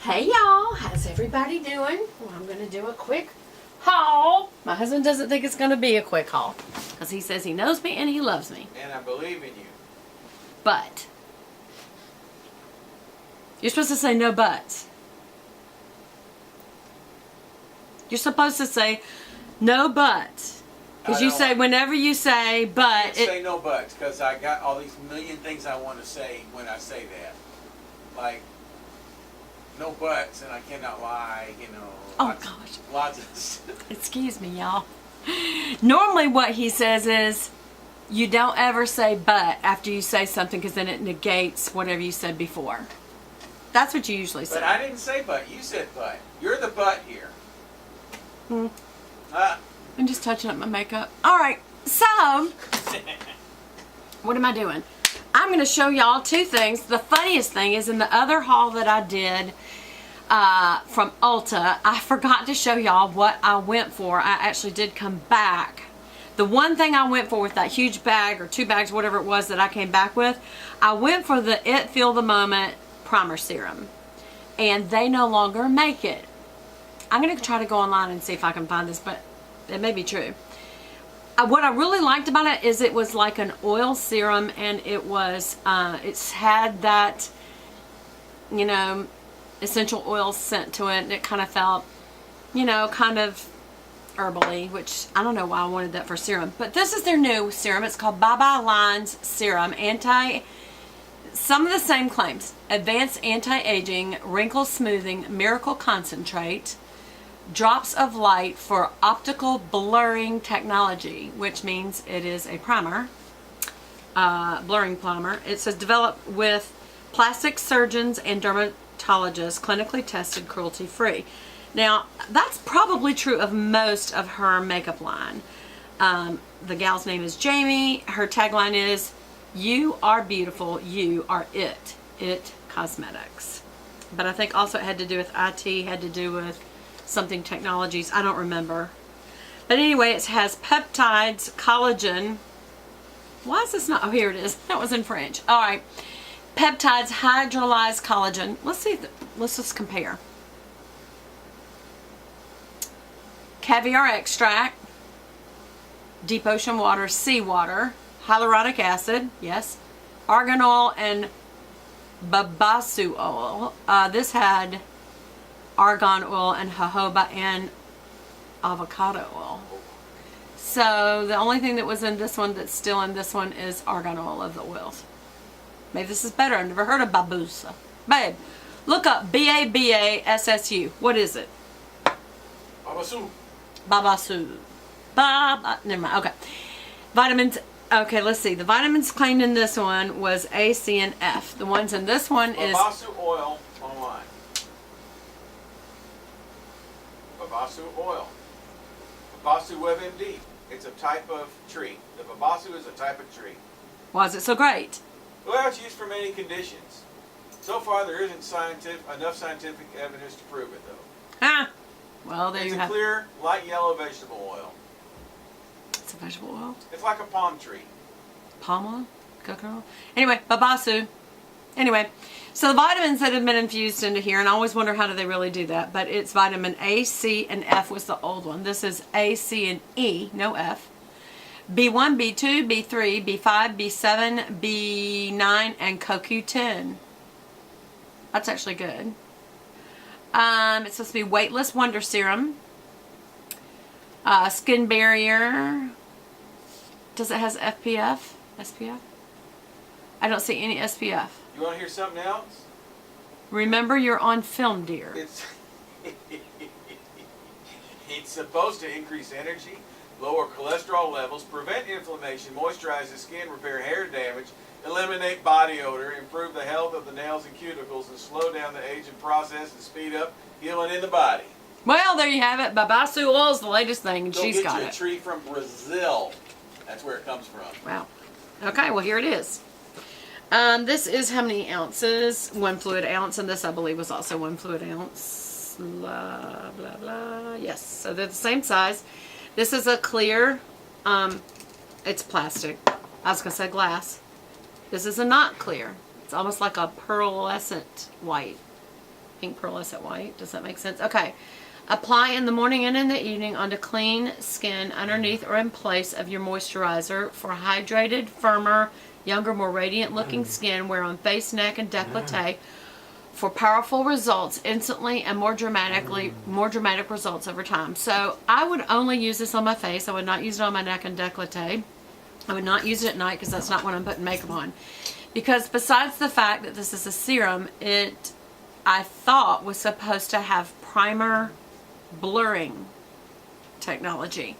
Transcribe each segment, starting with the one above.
Hey y'all, how's everybody doing? Well, I'm going to do a quick haul. My husband doesn't think it's going to be a quick haul because he says he knows me and he loves me. And I believe in you. But you're supposed to say no buts. You're supposed to say no buts. Because you say, whenever you say but. I can't say no buts because I got all these million things I want to say when I say that. Like, no buts, and I cannot lie, you know. Oh, lots of excuse me, y'all. Normally what he says is, you don't ever say but after you say something because then it negates whatever you said before. That's what you usually say. But I didn't say but. You said but. You're the but here. I'm just touching up my makeup. Alright, so, what am I doing? I'm going to show y'all two things. The funniest thing is in the other haul that I did from Ulta, I forgot to show y'all what I went for. I actually did come back. The one thing I went for with that huge bag, or 2 bags, whatever it was that I came back with, I went for the It Feel the Moment Primer Serum. And they no longer make it. I'm going to try to go online and see if I can find this, but it may be true. What I really liked about it is it was like an oil serum, and it was, it's had that, you know, essential oil scent to it, and it kind of felt, you know, kind of herbally, which I don't know why I wanted that for serum. But this is their new serum. It's called Bye Bye Lines Serum. Some of the same claims. Advanced anti-aging, wrinkle smoothing, miracle concentrate. Drops of light for optical blurring technology, which means it is a primer, blurring primer. It says developed with plastic surgeons and dermatologists, clinically tested, cruelty free. Now that's probably true of most of her makeup line. The gal's name is Jamie. Her tagline is, "You are beautiful, you are it." It Cosmetics. But I think also it had to do with IT, had to do with something technologies, I don't remember. But anyway, it has peptides, collagen. Why is this not, oh here it is, that was in French. Alright, peptides, hydrolyzed collagen. Let's see, let's just compare. Caviar extract, deep ocean water, seawater, hyaluronic acid, yes, argan oil, and babasu oil. This had argan oil and jojoba and avocado oil. So the only thing that was in this one that's still in this one is argan oil of the oils. Maybe this is better. I've never heard of babusa. Babe, look up B-A-B-A-S-S-U. What is it? Babasu. Babasu. Never mind. Okay. Vitamins. Okay, let's see. The vitamins claimed in this one was A, C, and F. The ones in this one is Babasu oil online. Babasu oil. Babasu WebMD. It's a type of tree. The babasu is a type of tree. why is it so great? Well, it's used for many conditions. So far, there isn't enough scientific evidence to prove it, though. Ah, well, there you have It's a clear, light yellow vegetable oil. It's a vegetable oil. It's like a palm tree. Palm oil? Coconut oil? Anyway, babasu. Anyway, so the vitamins that have been infused into here, and I always wonder how do they really do that, but it's vitamin A, C, and F was the old one. This is A, C, and E, no F. B1, B2, B3, B5, B7, B9, and CoQ10. That's actually good. It's supposed to be weightless wonder serum. Skin barrier. Does it has FPF? SPF? I don't see any SPF. You want to hear something else? Remember, you're on film, dear. It's supposed to increase energy, lower cholesterol levels, prevent inflammation, moisturize the skin, repair hair damage, eliminate body odor, improve the health of the nails and cuticles, and slow down the aging process and speed up healing in the body. Well, there you have it. Babasu oil is the latest thing, and she's got it. Go get you a tree from Brazil. That's where it comes from. Wow. Okay, well, here it is. This is how many ounces? 1 fluid ounce, and this I believe was also 1 fluid ounce. Blah, blah, blah. Yes, so they're the same size. This is a clear, it's plastic. I was going to say glass. This is a not clear. It's almost like a pearlescent white. pink pearlescent white. Does that make sense? Okay. Apply in the morning and in the evening onto clean skin underneath or in place of your moisturizer. For hydrated, firmer, younger, more radiant looking skin, wear on face, neck, and décolleté for powerful results instantly and more dramatic results over time. So I would only use this on my face. I would not use it on my neck and décolleté. I would not use it at night because that's not when I'm putting makeup on. Because besides the fact that this is a serum, it, I thought, was supposed to have primer blurring technology,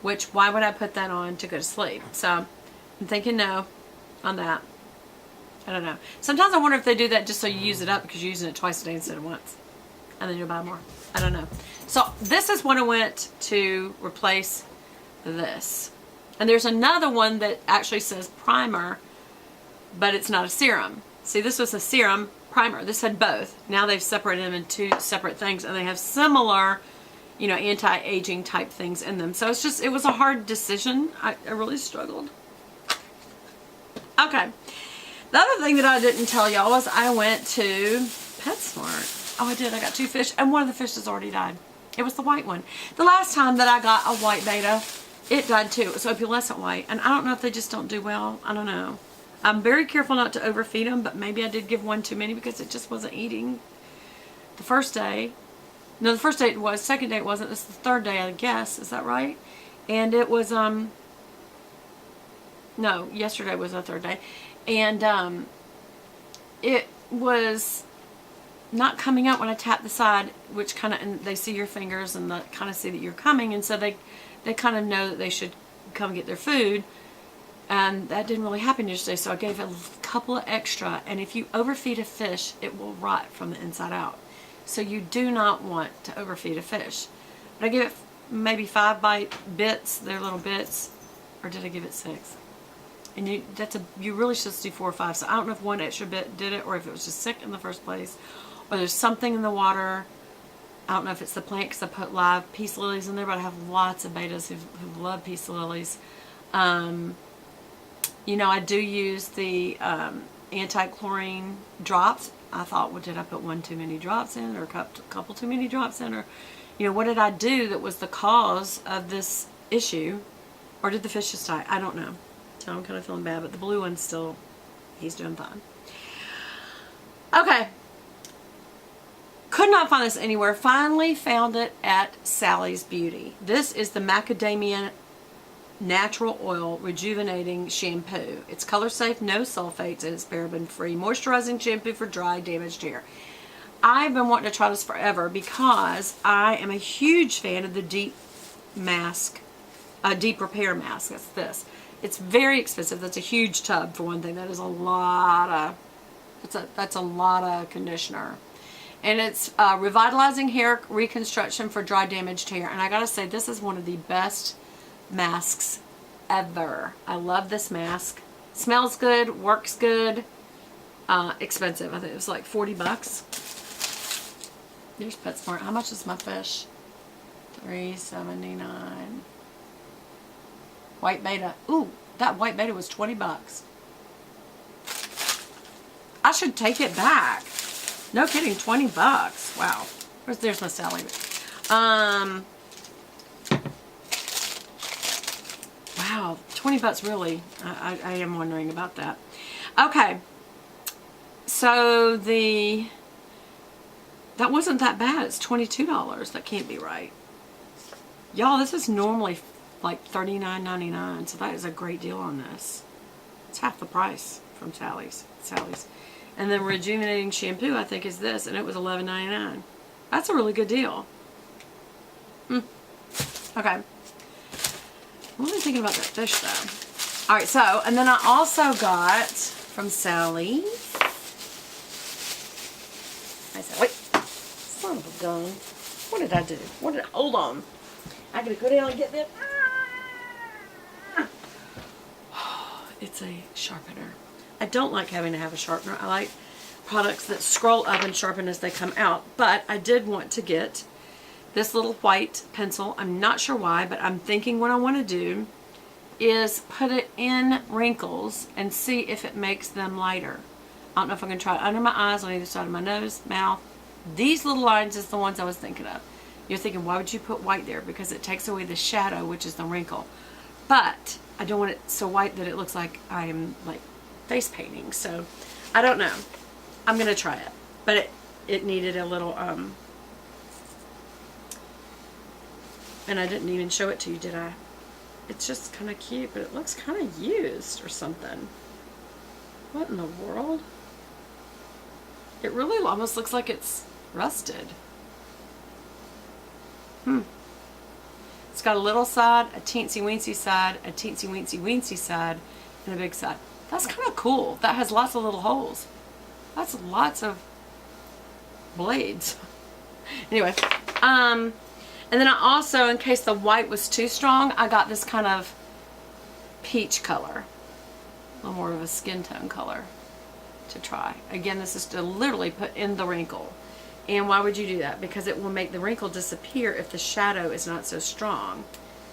which why would I put that on to go to sleep? So I'm thinking no on that. I don't know. Sometimes I wonder if they do that just so you use it up because you're using it twice a day instead of once, and then you'll buy more. I don't know. So this is what I went to replace this. And there's another one that actually says primer, but it's not a serum. See, this was a serum primer. This had both. Now they've separated them into 2 separate things, and they have similar, you know, anti-aging type things in them. So it's just, it was a hard decision. I really struggled. Okay. The other thing that I didn't tell y'all was I went to PetSmart. Oh, I did. I got 2 fish, and one of the fish has already died. It was the white one. The last time that I got a white betta, it died too. It was opalescent white, and I don't know if they just don't do well. I don't know. I'm very careful not to overfeed them, but maybe I did give one too many because it just wasn't eating. The first day, no, the first day it was. Second day it wasn't. This is the third day, I guess. Is that right? And it was, no, yesterday was the third day. And it was not coming out when I tapped the side, which kind of, and they see your fingers and kind of see that you're coming, and so they kind of know that they should come get their food. And that didn't really happen yesterday, so I gave a couple of extra. And if you overfeed a fish, it will rot from the inside out. So you do not want to overfeed a fish. But I gave it maybe 5 bits, their little bits, or did I give it 6? And you really should do 4 or 5. So I don't know if one extra bit did it, or if it was just sick in the first place, or there's something in the water. I don't know if it's the plant because I put live peace lilies in there, but I have lots of bettas who love peace lilies. You know, I do use the anti-chlorine drops. I thought, well, did I put 1 too many drops in, or a couple too many drops in, or, you know, what did I do that was the cause of this issue, or did the fish just die? I don't know. So I'm kind of feeling bad, but the blue one's still, he's doing fine. Okay. Could not find this anywhere. Finally found it at Sally's Beauty. This is the Macadamia Natural Oil Rejuvenating Shampoo. It's color safe, no sulfates, and it's paraben free. Moisturizing shampoo for dry, damaged hair. I've been wanting to try this forever because I am a huge fan of the deep repair mask. That's this. It's very expensive. That's a huge tub for one thing. That is a lot of, that's a lot of conditioner. And it's revitalizing hair reconstruction for dry, damaged hair. And I gotta say, this is one of the best masks ever. I love this mask. Smells good, works good. Expensive. I think it was like 40 bucks. There's PetSmart. How much is my fish? $3.79. White betta. Ooh, that white betta was 20 bucks. I should take it back. No kidding, 20 bucks. Wow. There's my Sally. Wow, 20 bucks really. I am wondering about that. Okay. So that wasn't that bad. It's $22. That can't be right. Y'all, this is normally like $39.99, so that is a great deal on this. It's half the price from Sally's. And then rejuvenating shampoo, I think, is this, and it was $11.99. That's a really good deal. Okay. I'm really thinking about that fish, though. All right, so, and then I also got from Sally's. I said, wait, son of a gun. What did I do? Hold on. I gotta go down and get this. It's a sharpener. I don't like having to have a sharpener. I like products that scroll up and sharpen as they come out. But I did want to get this little white pencil. I'm not sure why, but I'm thinking what I want to do is put it in wrinkles and see if it makes them lighter. I don't know if I can try it under my eyes, on either side of my nose, mouth, These little lines is the ones I was thinking of. You're thinking, why would you put white there? Because it takes away the shadow, which is the wrinkle. But I don't want it so white that it looks like I am like face painting. So I don't know. I'm going to try it. But it needed a little, and I didn't even show it to you, did I? It's just kind of cute, but it looks kind of used or something. What in the world? It really almost looks like it's rusted. It's got a little side, a teensy weensy side, a teensy weensy weensy side, and a big side. That's kind of cool. That has lots of little holes. That's lots of blades. Anyway, and then I also, in case the white was too strong, I got this kind of peach color. A little more of a skin tone color to try. Again, this is to literally put in the wrinkle. And why would you do that? Because it will make the wrinkle disappear if the shadow is not so strong.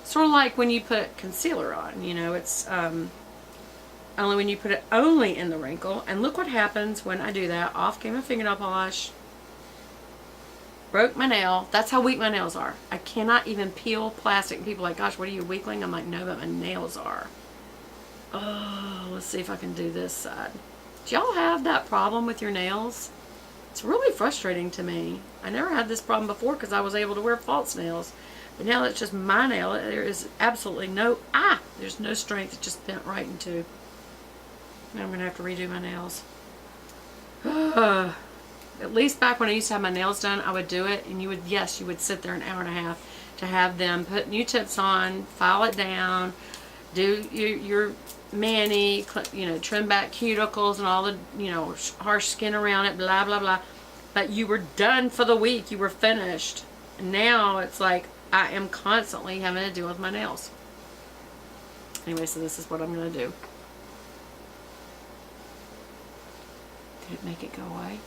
Sort of like when you put concealer on, you know, it's only when you put it only in the wrinkle. And look what happens when I do that. Off came my fingernail polish. Broke my nail. That's how weak my nails are. I cannot even peel plastic. And people are like, gosh, what are you, weakling? I'm like, no, but my nails are. Oh, let's see if I can do this side. Do y'all have that problem with your nails? It's really frustrating to me. I never had this problem before because I was able to wear false nails. But now it's just my nail. There is absolutely no, there's no strength. It just bent right into. Now I'm going to have to redo my nails. At least back when I used to have my nails done, I would do it. And you would, yes, you would sit there an hour and a half to have them put new tips on, file it down, do your mani, you know, trim back cuticles and all the, you know, harsh skin around it, blah, blah, blah. But you were done for the week. You were finished. And now it's like I am constantly having to deal with my nails. Anyway, so this is what I'm going to do. Did it make it go away?